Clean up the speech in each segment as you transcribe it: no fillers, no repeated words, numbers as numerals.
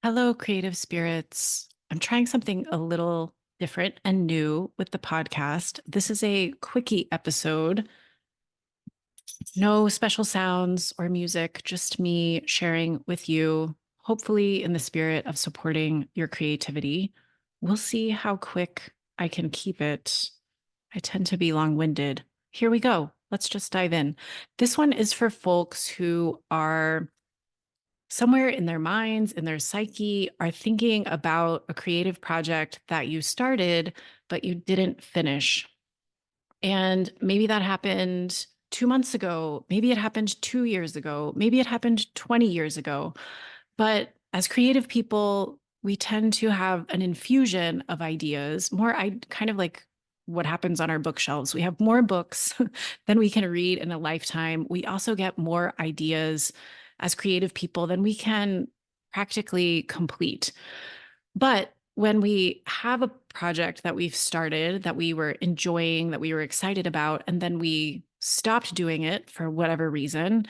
Hello, creative spirits. I'm trying something a little different and new with the podcast. This is a quickie episode. No special sounds or music, just me sharing with you, hopefully in the spirit of supporting your creativity. We'll see how quick I can keep it. I tend to be long winded. Here we go. Let's just dive in. This one is for folks who are somewhere in their minds, in their psyche, are thinking about a creative project that you started, but you didn't finish. And maybe that happened 2 months ago. Maybe it happened 2 years ago. Maybe it happened 20 years ago. But as creative people, we tend to have an infusion of ideas, kind of like what happens on our bookshelves. We have more books than we can read in a lifetime. We also get more ideas as creative people than we can practically complete. But when we have a project that we've started, that we were enjoying, that we were excited about, and then we stopped doing it for whatever reason,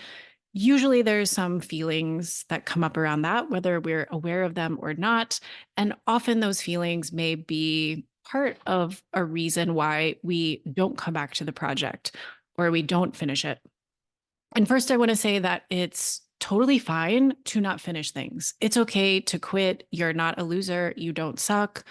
usually there's some feelings that come up around that, whether we're aware of them or not. And often those feelings may be part of a reason why we don't come back to the project or we don't finish it. And first, I want to say that it's totally fine to not finish things. It's okay to quit. You're not a loser. You don't suck.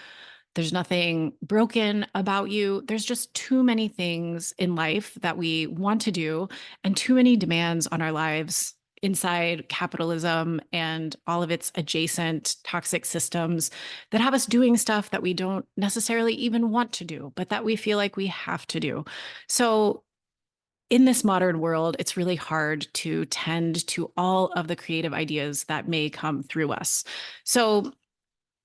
There's nothing broken about you. There's just too many things in life that we want to do and too many demands on our lives inside capitalism and all of its adjacent toxic systems that have us doing stuff that we don't necessarily even want to do, but that we feel like we have to do. So in this modern world, it's really hard to tend to all of the creative ideas that may come through us. So,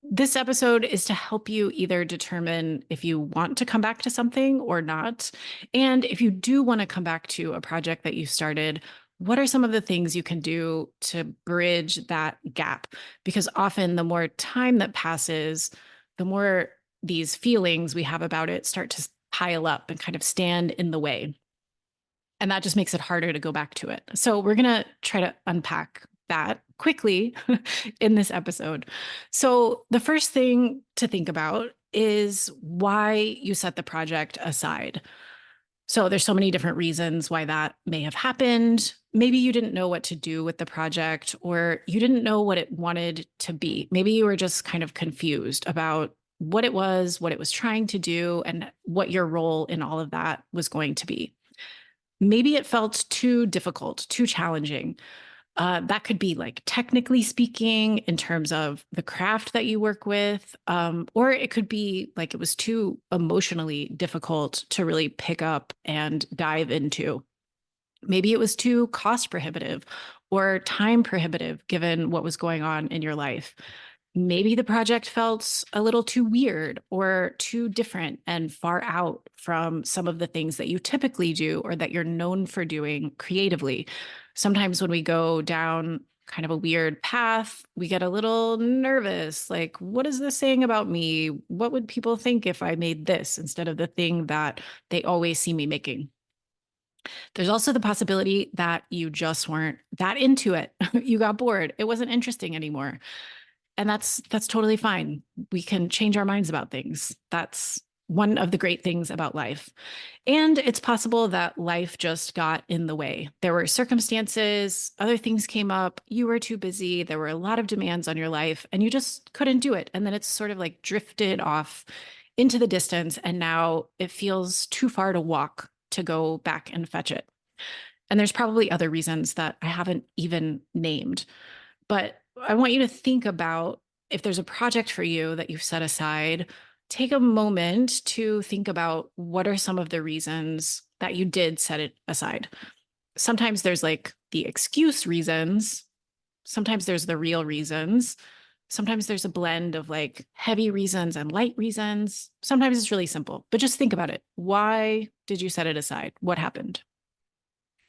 this episode is to help you either determine if you want to come back to something or not. And if you do want to come back to a project that you started, what are some of the things you can do to bridge that gap? Because often the more time that passes, the more these feelings we have about it start to pile up and kind of stand in the way. And that just makes it harder to go back to it. So we're going to try to unpack that quickly in this episode. So the first thing to think about is why you set the project aside. So there's so many different reasons why that may have happened. Maybe you didn't know what to do with the project, or you didn't know what it wanted to be. Maybe you were just kind of confused about what it was trying to do, and what your role in all of that was going to be. Maybe it felt too difficult, too challenging. That could be like technically speaking, in terms of the craft that you work with, or it could be like it was too emotionally difficult to really pick up and dive into. Maybe it was too cost prohibitive or time prohibitive given what was going on in your life. Maybe the project felt a little too weird or too different and far out from some of the things that you typically do or that you're known for doing creatively. Sometimes when we go down kind of a weird path, we get a little nervous. Like, what is this saying about me? What would people think if I made this instead of the thing that they always see me making? There's also the possibility that you just weren't that into it. You got bored. It wasn't interesting anymore. And that's totally fine. We can change our minds about things. That's one of the great things about life. And it's possible that life just got in the way. There were circumstances, other things came up, you were too busy, there were a lot of demands on your life, and you just couldn't do it. And then it's sort of like drifted off into the distance, and now it feels too far to walk to go back and fetch it. And there's probably other reasons that I haven't even named. But I want you to think about, if there's a project for you that you've set aside, take a moment to think about what are some of the reasons that you did set it aside. Sometimes there's like the excuse reasons, sometimes there's the real reasons. Sometimes there's a blend of like heavy reasons and light reasons. Sometimes it's really simple, but just think about it. Why did you set it aside? What happened?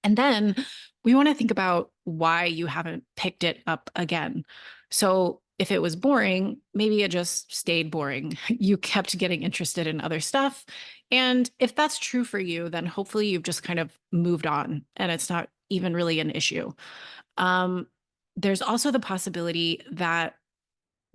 And then we want to think about why you haven't picked it up again. So if it was boring, maybe it just stayed boring. You kept getting interested in other stuff. And if that's true for you, then hopefully you've just kind of moved on and it's not even really an issue. Um, there's also the possibility that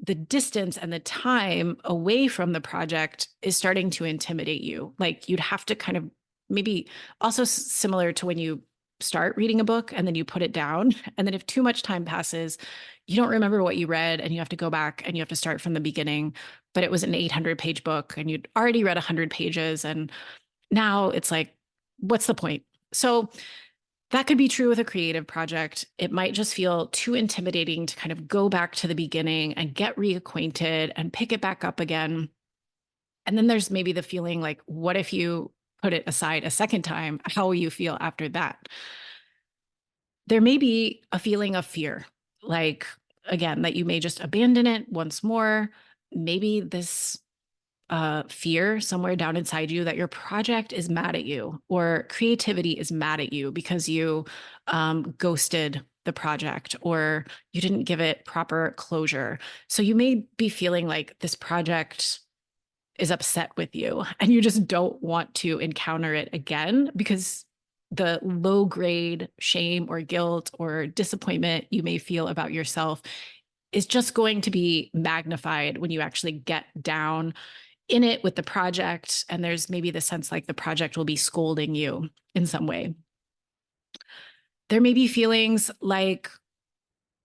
the distance and the time away from the project is starting to intimidate you. Like you'd have to kind of maybe also similar to when you start reading a book and then you put it down. And then if too much time passes, you don't remember what you read and you have to go back and you have to start from the beginning. But it was an 800-page book and you'd already read 100 pages. And now it's like, what's the point? So that could be true with a creative project. It might just feel too intimidating to kind of go back to the beginning and get reacquainted and pick it back up again. And then there's maybe the feeling like, what if you put it aside a second time? How will you feel after that? There may be a feeling of fear, like, again, that you may just abandon it once more. Maybe this fear somewhere down inside you that your project is mad at you or creativity is mad at you because you ghosted the project or you didn't give it proper closure. So you may be feeling like this project is upset with you and you just don't want to encounter it again because the low grade shame or guilt or disappointment you may feel about yourself is just going to be magnified when you actually get down in it with the project. And there's maybe the sense like the project will be scolding you in some way. There may be feelings like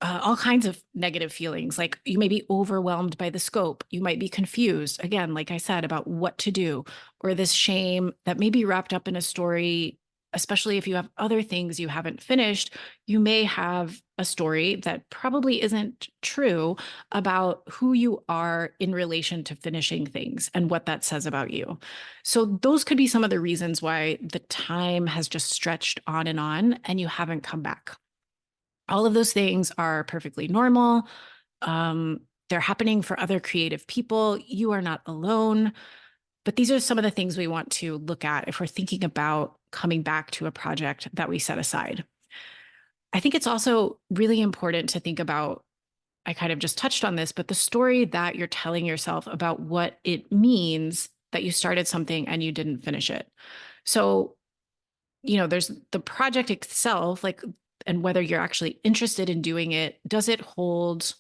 all kinds of negative feelings, like you may be overwhelmed by the scope. You might be confused, again, like I said, about what to do, or this shame that may be wrapped up in a story, especially if you have other things you haven't finished. You may have a story that probably isn't true about who you are in relation to finishing things and what that says about you. So, those could be some of the reasons why the time has just stretched on and you haven't come back. All of those things are perfectly normal. They're happening for other creative people. You are not alone. But these are some of the things we want to look at if we're thinking about coming back to a project that we set aside. I think it's also really important to think about, I kind of just touched on this, but the story that you're telling yourself about what it means that you started something and you didn't finish it. So, there's the project itself, like, and whether you're actually interested in doing it. Does it hold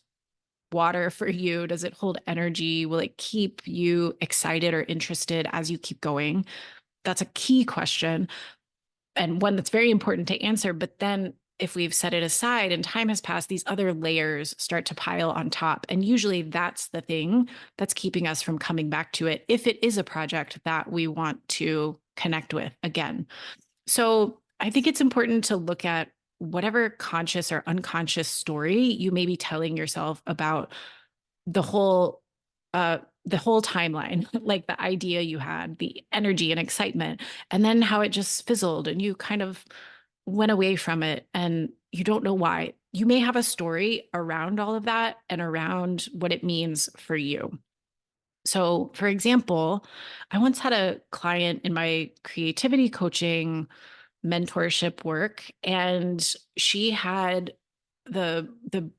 water for you? Does it hold energy? Will it keep you excited or interested as you keep going? That's a key question and one that's very important to answer. But then if we've set it aside and time has passed, these other layers start to pile on top. And usually that's the thing that's keeping us from coming back to it if it is a project that we want to connect with again. So I think it's important to look at whatever conscious or unconscious story you may be telling yourself about the whole the whole timeline, like the idea you had, the energy and excitement, and then how it just fizzled and you kind of went away from it and you don't know why. You may have a story around all of that and around what it means for you. So, for example, I once had a client in my creativity coaching mentorship work, and she had the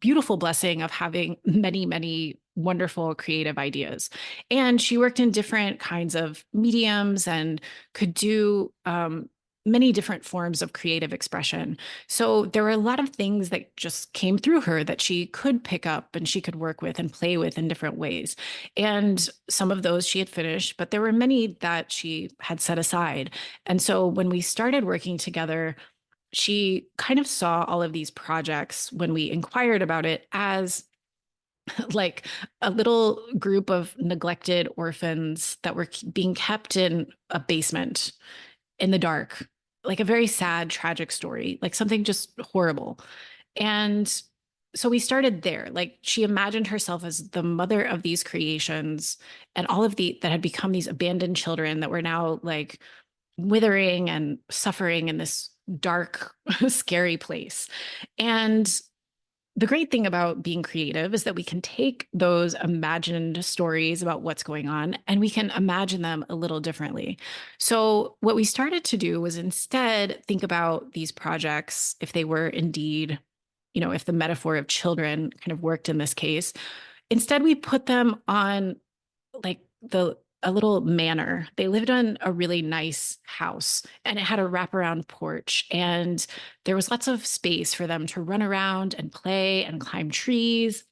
beautiful blessing of having many wonderful creative ideas. And she worked in different kinds of mediums and could do many different forms of creative expression. So there were a lot of things that just came through her that she could pick up and she could work with and play with in different ways. And some of those she had finished, but there were many that she had set aside. And so when we started working together, she kind of saw all of these projects when we inquired about it as like a little group of neglected orphans that were being kept in a basement in the dark, like a very sad, tragic story, like something just horrible. And so we started there. Like she imagined herself as the mother of these creations and all of the that had become these abandoned children that were now like withering and suffering in this dark, scary place. And the great thing about being creative is that we can take those imagined stories about what's going on and we can imagine them a little differently. So, what we started to do was instead think about these projects, if they were indeed, if the metaphor of children kind of worked in this case, instead we put them on like a little manor. They lived on a really nice house and it had a wraparound porch and there was lots of space for them to run around and play and climb trees.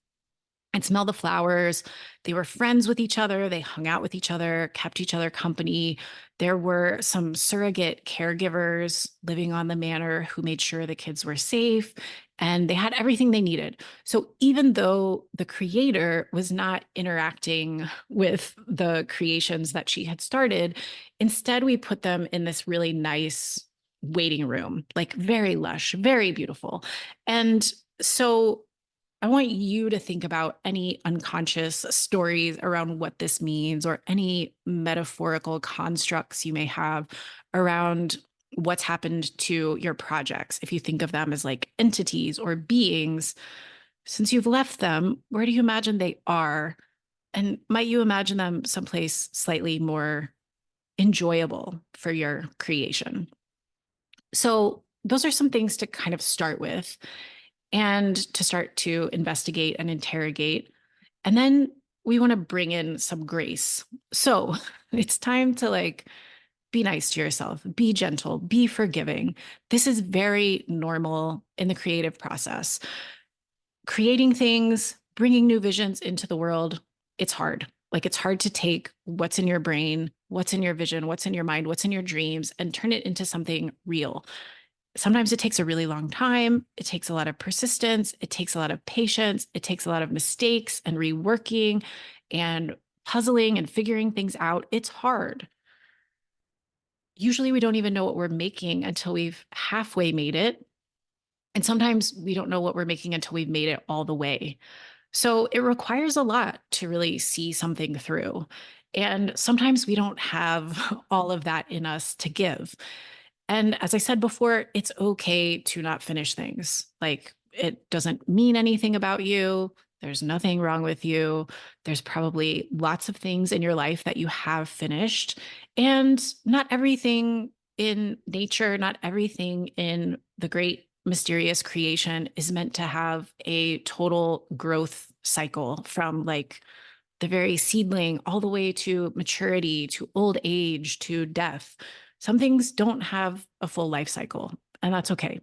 and smell the flowers. They were friends with each other. They hung out with each other, kept each other company. There were some surrogate caregivers living on the manor who made sure the kids were safe, and they had everything they needed. So even though the creator was not interacting with the creations that she had started, instead we put them in this really nice waiting room, like very lush, very beautiful. And so I want you to think about any unconscious stories around what this means, or any metaphorical constructs you may have around what's happened to your projects. If you think of them as like entities or beings, since you've left them, where do you imagine they are? And might you imagine them someplace slightly more enjoyable for your creation? So, those are some things to kind of start with and to start to investigate and interrogate. And then we want to bring in some grace. So it's time to like be nice to yourself, be gentle, be forgiving. This is very normal in the creative process. Creating things, bringing new visions into the world, it's hard. Like it's hard to take what's in your brain, what's in your vision, what's in your mind, what's in your dreams, and turn it into something real. Sometimes it takes a really long time. It takes a lot of persistence. It takes a lot of patience. It takes a lot of mistakes and reworking and puzzling and figuring things out. It's hard. Usually we don't even know what we're making until we've halfway made it. And sometimes we don't know what we're making until we've made it all the way. So it requires a lot to really see something through. And sometimes we don't have all of that in us to give. And as I said before, it's okay to not finish things. Like it doesn't mean anything about you. There's nothing wrong with you. There's probably lots of things in your life that you have finished. And not everything in nature, not everything in the great mysterious creation is meant to have a total growth cycle from like the very seedling all the way to maturity, to old age, to death. Some things don't have a full life cycle, and that's okay.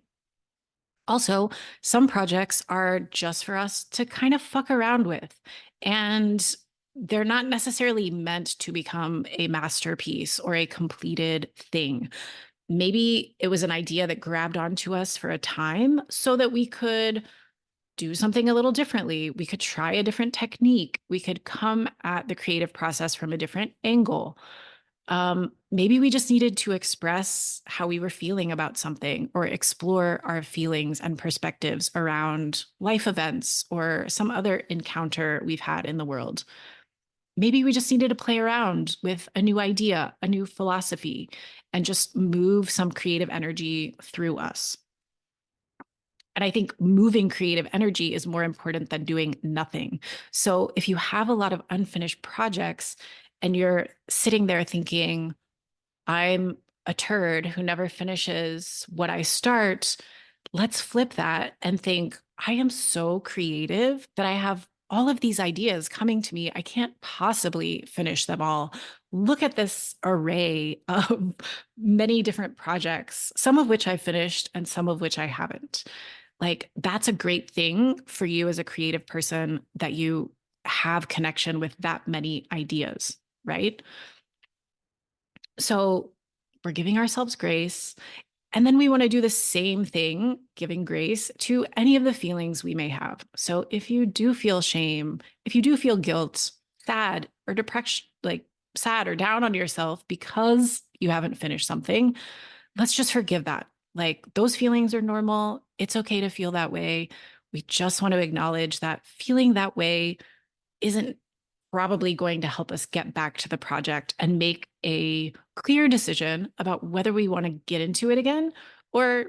Also, some projects are just for us to kind of fuck around with, and they're not necessarily meant to become a masterpiece or a completed thing. Maybe it was an idea that grabbed onto us for a time so that we could do something a little differently. We could try a different technique. We could come at the creative process from a different angle. Maybe we just needed to express how we were feeling about something, or explore our feelings and perspectives around life events or some other encounter we've had in the world. Maybe we just needed to play around with a new idea, a new philosophy, and just move some creative energy through us. And I think moving creative energy is more important than doing nothing. So if you have a lot of unfinished projects and you're sitting there thinking, I'm a turd who never finishes what I start, let's flip that and think, I am so creative that I have all of these ideas coming to me. I can't possibly finish them all. Look at this array of many different projects, some of which I finished and some of which I haven't. Like, that's a great thing for you as a creative person, that you have connection with that many ideas, right? So we're giving ourselves grace. And then we want to do the same thing, giving grace to any of the feelings we may have. So if you do feel shame, if you do feel guilt, sad, or depression, like sad or down on yourself because you haven't finished something, let's just forgive that. Like, those feelings are normal. It's okay to feel that way. We just want to acknowledge that feeling that way isn't probably going to help us get back to the project and make a clear decision about whether we want to get into it again, or,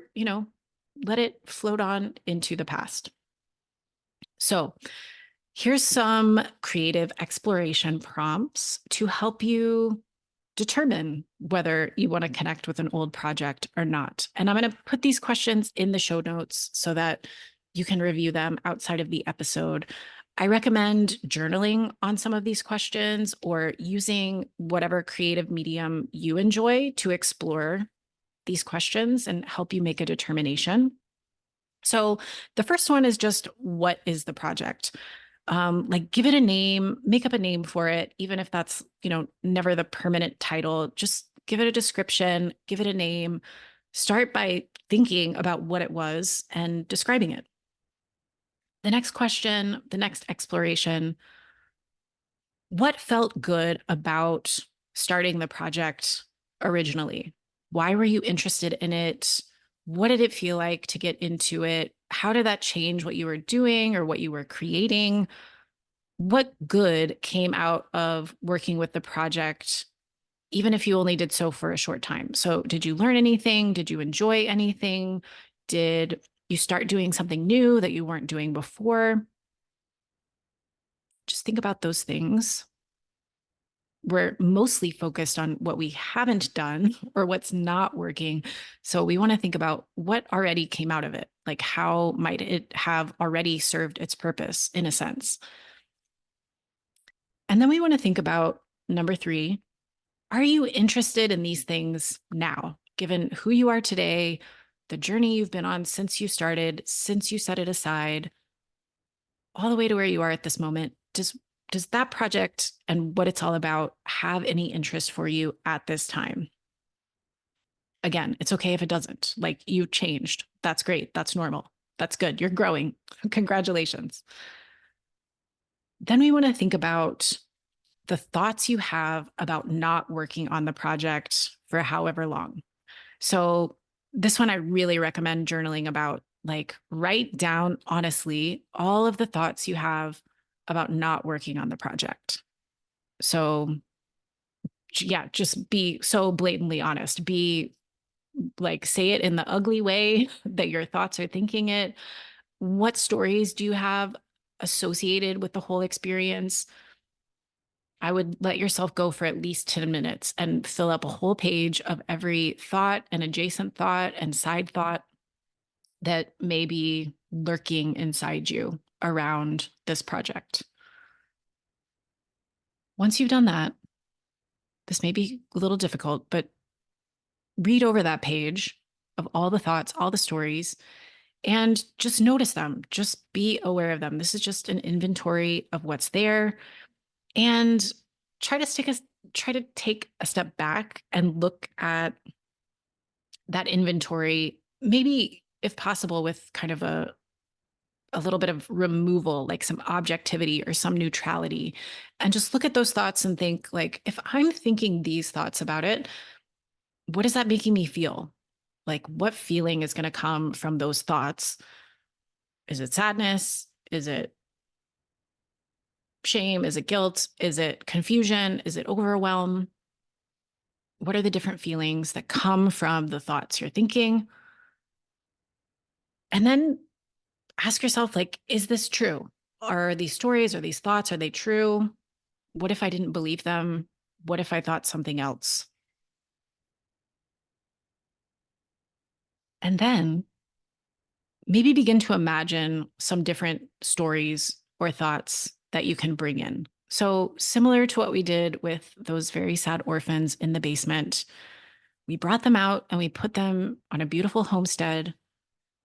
let it float on into the past. So, here's some creative exploration prompts to help you determine whether you want to connect with an old project or not. And I'm going to put these questions in the show notes so that you can review them outside of the episode. I recommend journaling on some of these questions, or using whatever creative medium you enjoy to explore these questions and help you make a determination. So the first one is just, what is the project? Like give it a name, make up a name for it, even if that's, never the permanent title. Just give it a description, give it a name. Start by thinking about what it was and describing it. The next question, the next exploration, what felt good about starting the project originally? Why were you interested in it? What did it feel like to get into it? How did that change what you were doing or what you were creating? What good came out of working with the project, even if you only did so for a short time? So, did you learn anything? Did you enjoy anything? Did you start doing something new that you weren't doing before? Just think about those things. We're mostly focused on what we haven't done or what's not working. So we want to think about what already came out of it. Like, how might it have already served its purpose in a sense? And then we want to think about number 3. Are you interested in these things now, given who you are today, the journey you've been on since you started, since you set it aside, all the way to where you are at this moment? Does that project and what it's all about have any interest for you at this time? Again, it's okay if it doesn't. Like, you changed. That's great. That's normal. That's good. You're growing. Congratulations. Then we want to think about the thoughts you have about not working on the project for however long. So, this one I really recommend journaling about. Like, write down honestly all of the thoughts you have about not working on the project. So, yeah, just be so blatantly honest. Be like, say it in the ugly way that your thoughts are thinking it. What stories do you have associated with the whole experience? I would let yourself go for at least 10 minutes and fill up a whole page of every thought and adjacent thought and side thought that may be lurking inside you around this project. Once you've done that, this may be a little difficult, but read over that page of all the thoughts, all the stories, and just notice them. Just be aware of them. This is just an inventory of what's there. And try to take a step back and look at that inventory, maybe if possible, with kind of a little bit of removal, like some objectivity or some neutrality, and just look at those thoughts and think, like, if I'm thinking these thoughts about it, what is that making me feel? Like, what feeling is going to come from those thoughts? Is it sadness? Is it shame? Is it guilt? Is it confusion? Is it overwhelm? What are the different feelings that come from the thoughts you're thinking? And then ask yourself, like, is this true? Are these stories or these thoughts, are they true? What if I didn't believe them? What if I thought something else? And then maybe begin to imagine some different stories or thoughts that you can bring in. So, similar to what we did with those very sad orphans in the basement, we brought them out and we put them on a beautiful homestead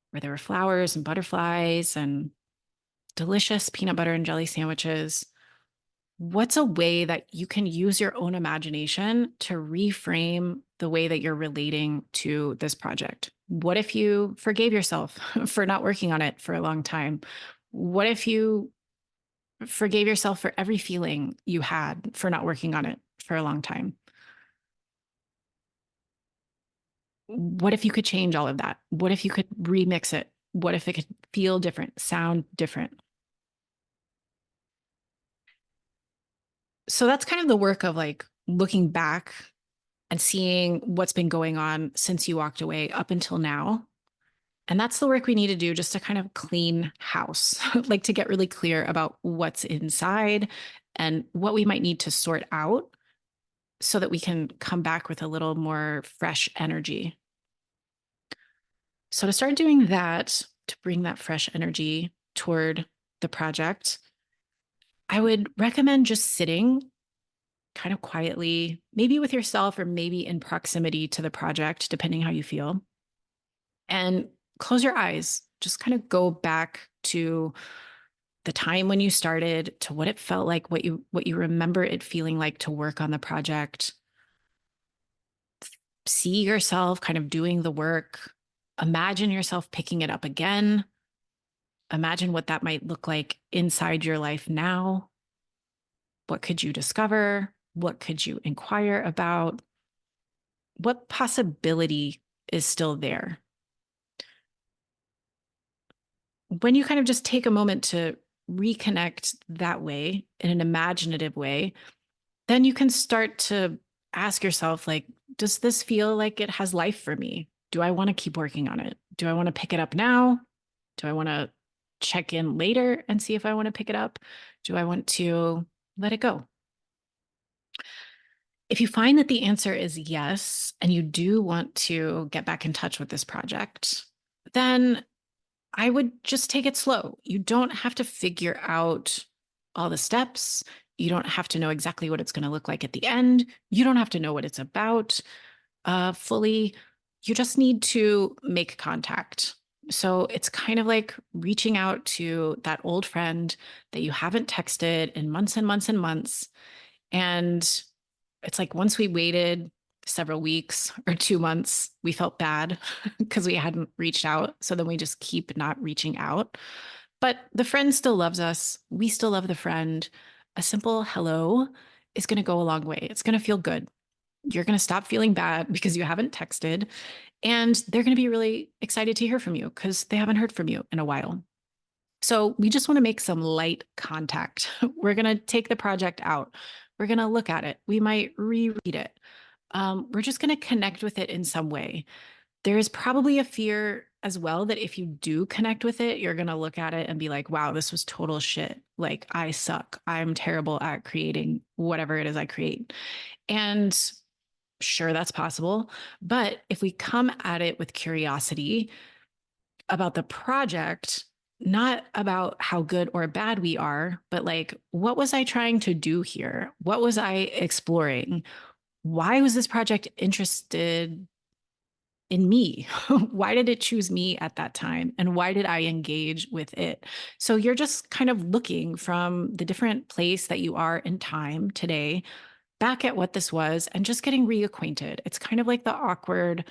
where there were flowers and butterflies and delicious peanut butter and jelly sandwiches. What's a way that you can use your own imagination to reframe the way that you're relating to this project? What if you forgave yourself for not working on it for a long time? What if you forgave yourself for every feeling you had for not working on it for a long time? What if you could change all of that? What if you could remix it? What if it could feel different, sound different? So that's kind of the work of, like, looking back and seeing what's been going on since you walked away up until now. And that's the work we need to do, just to kind of clean house, like to get really clear about what's inside and what we might need to sort out so that we can come back with a little more fresh energy. So, to start doing that, to bring that fresh energy toward the project, I would recommend just sitting kind of quietly, maybe with yourself or maybe in proximity to the project, depending how you feel, and close your eyes. Just kind of go back to the time when you started to what it felt like, what you remember it feeling like to work on the project. See yourself kind of doing the work. Imagine yourself picking it up again. Imagine what that might look like inside your life now. What could you discover? What could you inquire about? What possibility is still there? When you kind of just take a moment to reconnect that way in an imaginative way, then you can start to ask yourself, like, does this feel like it has life for me? Do I want to keep working on it? Do I want to pick it up now? Do I want to check in later and see if I want to pick it up? Do I want to let it go? If you find that the answer is yes, and you do want to get back in touch with this project, then I would just take it slow. You don't have to figure out all the steps. You don't have to know exactly what it's going to look like at the end. You don't have to know what it's about fully. You just need to make contact. So it's kind of like reaching out to that old friend that you haven't texted in months and months and months. And it's like once we waited several weeks or 2 months, we felt bad because we hadn't reached out. So then we just keep not reaching out. But the friend still loves us. We still love the friend. A simple hello is going to go a long way. It's going to feel good. You're going to stop feeling bad because you haven't texted. And they're going to be really excited to hear from you because they haven't heard from you in a while. So we just want to make some light contact. We're going to take the project out. We're going to look at it. We might reread it. We're just going to connect with it in some way. There is probably a fear as well that if you do connect with it, you're going to look at it and be like, wow, this was total shit. Like, I suck. I'm terrible at creating whatever it is I create. And sure, that's possible. But if we come at it with curiosity about the project, not about how good or bad we are, but like, what was I trying to do here? What was I exploring? Why was this project interested in me? Why did it choose me at that time? And why did I engage with it? So you're just kind of looking from the different place that you are in time today back at what this was and just getting reacquainted. It's kind of like the awkward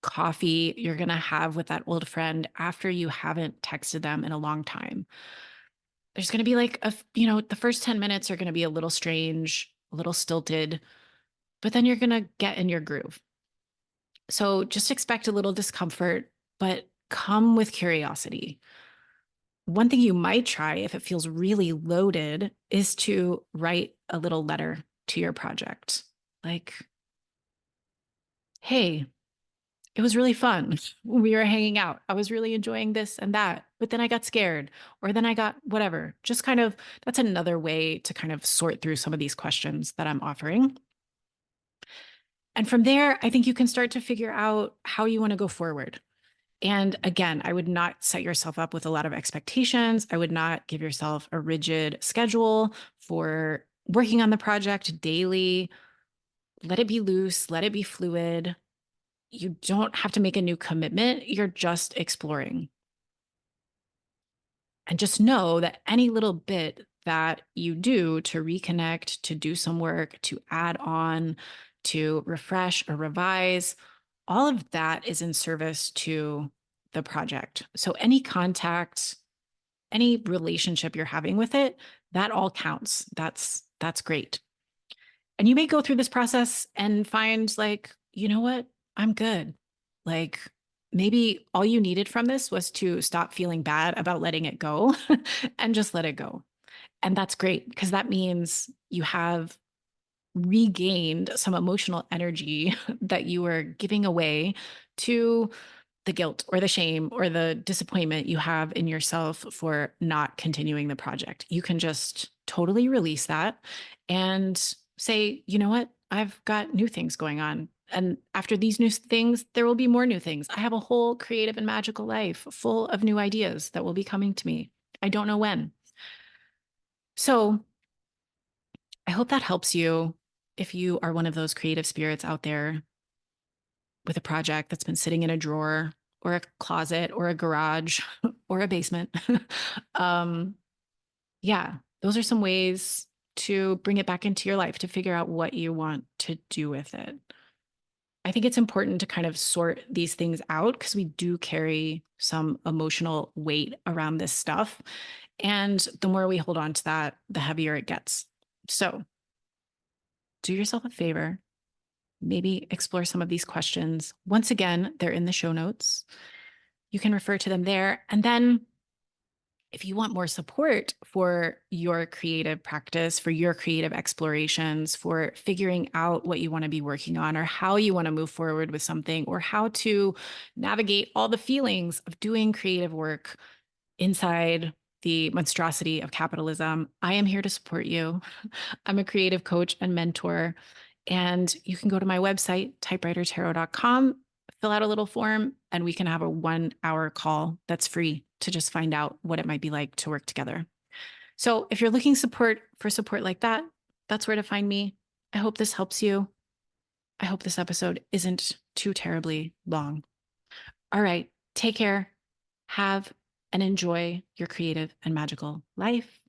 coffee you're going to have with that old friend after you haven't texted them in a long time. There's going to be like the first 10 minutes are going to be a little strange, a little stilted, but then you're going to get in your groove. So just expect a little discomfort, but come with curiosity. One thing you might try if it feels really loaded is to write a little letter to your project. Like, hey, it was really fun when we were hanging out. I was really enjoying this and that, but then I got scared, or then I got whatever. Just kind of, that's another way to kind of sort through some of these questions that I'm offering. And from there, I think you can start to figure out how you want to go forward. And again, I would not set yourself up with a lot of expectations. I would not give yourself a rigid schedule for working on the project daily. Let it be loose, let it be fluid. You don't have to make a new commitment. You're just exploring. And just know that any little bit that you do to reconnect, to do some work, to add on, to refresh or revise, all of that is in service to the project. So any contact, any relationship you're having with it, that all counts. That's great. And you may go through this process and find like, you know what? I'm good. Like maybe all you needed from this was to stop feeling bad about letting it go and just let it go. And that's great because that means you have regained some emotional energy that you were giving away to the guilt or the shame or the disappointment you have in yourself for not continuing the project. You can just totally release that and say, you know what? I've got new things going on. And after these new things, there will be more new things. I have a whole creative and magical life full of new ideas that will be coming to me. I don't know when. So I hope that helps you if you are one of those creative spirits out there with a project that's been sitting in a drawer or a closet or a garage or a basement. um, Yeah, those are some ways to bring it back into your life to figure out what you want to do with it. I think it's important to kind of sort these things out because we do carry some emotional weight around this stuff. And the more we hold on to that, the heavier it gets. So do yourself a favor, maybe explore some of these questions. Once again, they're in the show notes. You can refer to them there. And then if you want more support for your creative practice, for your creative explorations, for figuring out what you want to be working on, or how you want to move forward with something, or how to navigate all the feelings of doing creative work inside the monstrosity of capitalism, I am here to support you. I'm a creative coach and mentor. And you can go to my website, typewritertarot.com, fill out a little form, and we can have a 1 hour call that's free to just find out what it might be like to work together. So if you're looking for support like that, that's where to find me. I hope this helps you. I hope this episode isn't too terribly long. All right, take care. Have and enjoy your creative and magical life.